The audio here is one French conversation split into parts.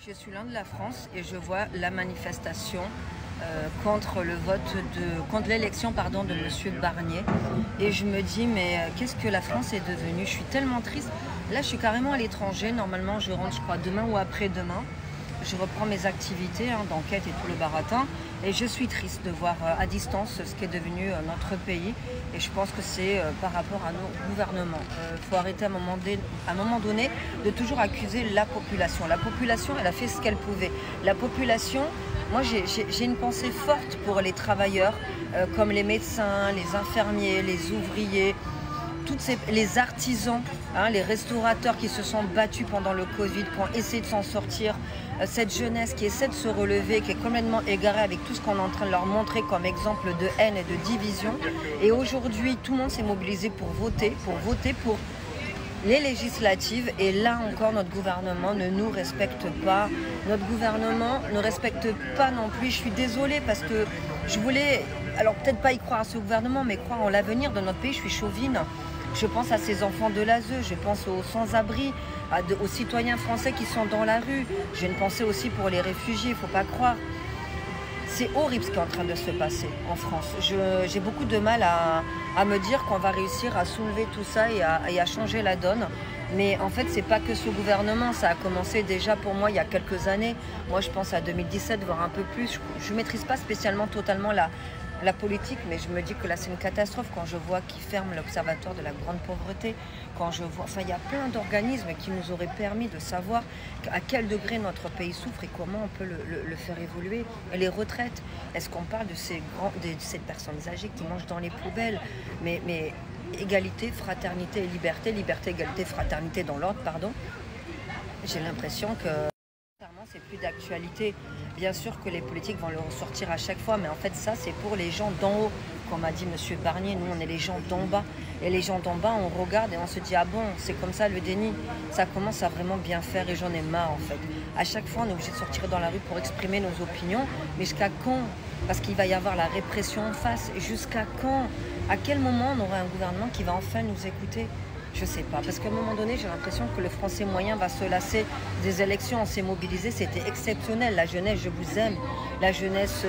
Je suis loin de la France et je vois la manifestation contre l'élection de M. Barnier. Et je me dis, mais qu'est-ce que la France est devenue? Je suis tellement triste. Là, je suis carrément à l'étranger. Normalement, je rentre, je crois, demain ou après-demain. Je reprends mes activités d'enquête et tout le baratin. Et je suis triste de voir à distance ce qu'est devenu notre pays. Et je pense que c'est par rapport à nos gouvernements. Il faut arrêter à un moment donné de toujours accuser la population. La population, elle a fait ce qu'elle pouvait. La population, moi j'ai une pensée forte pour les travailleurs, comme les médecins, les infirmiers, les ouvriers, les artisans, les restaurateurs qui se sont battus pendant le Covid pour essayer de s'en sortir, cette jeunesse qui essaie de se relever, qui est complètement égarée avec tout ce qu'on est en train de leur montrer comme exemple de haine et de division. Et aujourd'hui, tout le monde s'est mobilisé pour voter pour les législatives. Et là encore, notre gouvernement ne nous respecte pas. Notre gouvernement ne respecte pas non plus. Je suis désolée parce que je voulais, alors peut-être pas y croire à ce gouvernement, mais croire en l'avenir de notre pays. Je suis chauvine. Je pense à ces enfants de l'ASE, je pense aux sans-abri, aux citoyens français qui sont dans la rue. J'ai une pensée aussi pour les réfugiés, il ne faut pas croire. C'est horrible ce qui est en train de se passer en France. J'ai beaucoup de mal à me dire qu'on va réussir à soulever tout ça et à changer la donne. Mais en fait, c'est pas que ce gouvernement, ça a commencé déjà pour moi il y a quelques années. Moi, je pense à 2017, voire un peu plus. Je ne maîtrise pas spécialement totalement la politique, mais je me dis que là c'est une catastrophe quand je vois qu'ils ferment l'Observatoire de la grande pauvreté, quand je vois, enfin il y a plein d'organismes qui nous auraient permis de savoir à quel degré notre pays souffre et comment on peut le faire évoluer. Les retraites, est-ce qu'on parle de ces personnes âgées qui mangent dans les poubelles, mais égalité, fraternité et liberté, liberté, égalité, fraternité dans l'ordre, pardon. J'ai l'impression que c'est plus d'actualité. Bien sûr que les politiques vont le ressortir à chaque fois, mais en fait ça c'est pour les gens d'en haut. Comme a dit M. Barnier, nous on est les gens d'en bas. Et les gens d'en bas, on regarde et on se dit ah bon, c'est comme ça le déni. Ça commence à vraiment bien faire et j'en ai marre en fait. À chaque fois on est obligé de sortir dans la rue pour exprimer nos opinions, mais jusqu'à quand? Parce qu'il va y avoir la répression en face. Jusqu'à quand? À quel moment on aura un gouvernement qui va enfin nous écouter? Je sais pas, parce qu'à un moment donné, j'ai l'impression que le Français moyen va se lasser des élections. On s'est mobilisé, c'était exceptionnel. La jeunesse, je vous aime. La jeunesse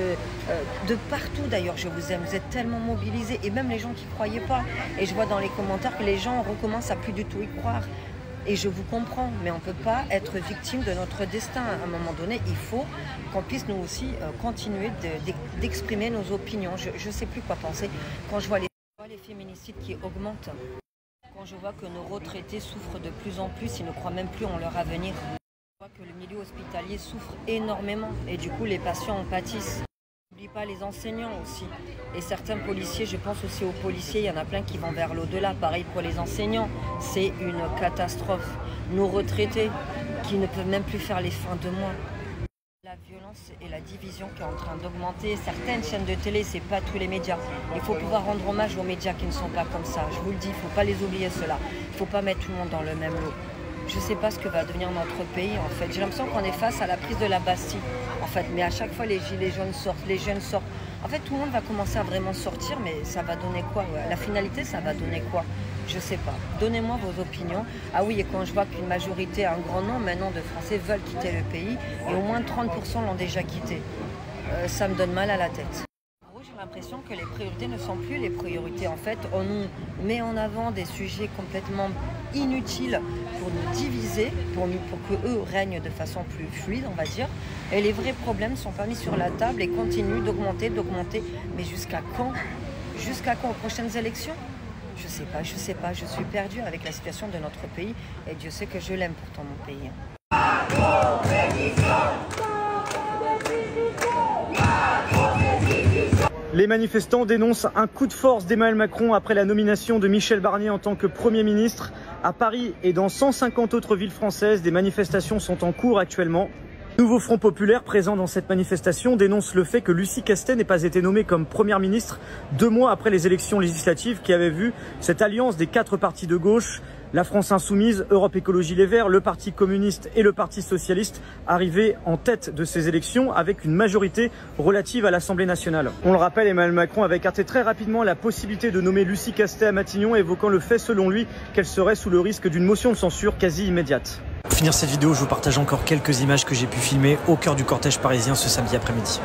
de partout d'ailleurs, je vous aime. Vous êtes tellement mobilisés, et même les gens qui ne croyaient pas. Et je vois dans les commentaires que les gens recommencent à plus du tout y croire. Et je vous comprends, mais on ne peut pas être victime de notre destin. À un moment donné, il faut qu'on puisse nous aussi continuer d'exprimer nos opinions. Je ne sais plus quoi penser quand je vois les féminicides qui augmentent. Quand je vois que nos retraités souffrent de plus en plus, ils ne croient même plus en leur avenir. Je vois que le milieu hospitalier souffre énormément et du coup les patients en pâtissent. N'oublie pas les enseignants aussi. Et certains policiers, je pense aussi aux policiers, il y en a plein qui vont vers l'au-delà. Pareil pour les enseignants, c'est une catastrophe. Nos retraités qui ne peuvent même plus faire les fins de mois. La violence et la division qui est en train d'augmenter. Certaines chaînes de télé, c'est pas tous les médias. Il faut pouvoir rendre hommage aux médias qui ne sont pas comme ça. Je vous le dis, il ne faut pas les oublier ceux-là. Il ne faut pas mettre tout le monde dans le même lot. Je ne sais pas ce que va devenir notre pays en fait. J'ai l'impression qu'on est face à la prise de la Bastille en fait. Mais à chaque fois les gilets jaunes sortent, les jeunes sortent. En fait tout le monde va commencer à vraiment sortir, mais ça va donner quoi? La finalité, ça va donner quoi? Je sais pas. Donnez-moi vos opinions. Ah oui, et quand je vois qu'une majorité, un grand nombre maintenant de Français veulent quitter le pays, et au moins 30% l'ont déjà quitté, ça me donne mal à la tête. J'ai l'impression que les priorités ne sont plus les priorités. En fait, on nous met en avant des sujets complètement inutiles pour nous diviser, pour que eux règnent de façon plus fluide, on va dire. Et les vrais problèmes sont pas mis sur la table et continuent d'augmenter. Mais jusqu'à quand? Jusqu'à quand? Aux prochaines élections? Je sais pas, je suis perdue avec la situation de notre pays et Dieu sait que je l'aime pourtant mon pays. Les manifestants dénoncent un coup de force d'Emmanuel Macron après la nomination de Michel Barnier en tant que Premier ministre. À Paris et dans 150 autres villes françaises, des manifestations sont en cours actuellement. Le nouveau Front populaire présent dans cette manifestation dénonce le fait que Lucie Castet n'ait pas été nommée comme Première ministre 2 mois après les élections législatives qui avaient vu cette alliance des 4 partis de gauche, la France Insoumise, Europe Écologie Les Verts, le Parti communiste et le Parti socialiste arriver en tête de ces élections avec une majorité relative à l'Assemblée nationale. On le rappelle, Emmanuel Macron avait écarté très rapidement la possibilité de nommer Lucie Castet à Matignon, évoquant le fait selon lui qu'elle serait sous le risque d'une motion de censure quasi immédiate. Pour finir cette vidéo, je vous partage encore quelques images que j'ai pu filmer au cœur du cortège parisien ce samedi après-midi.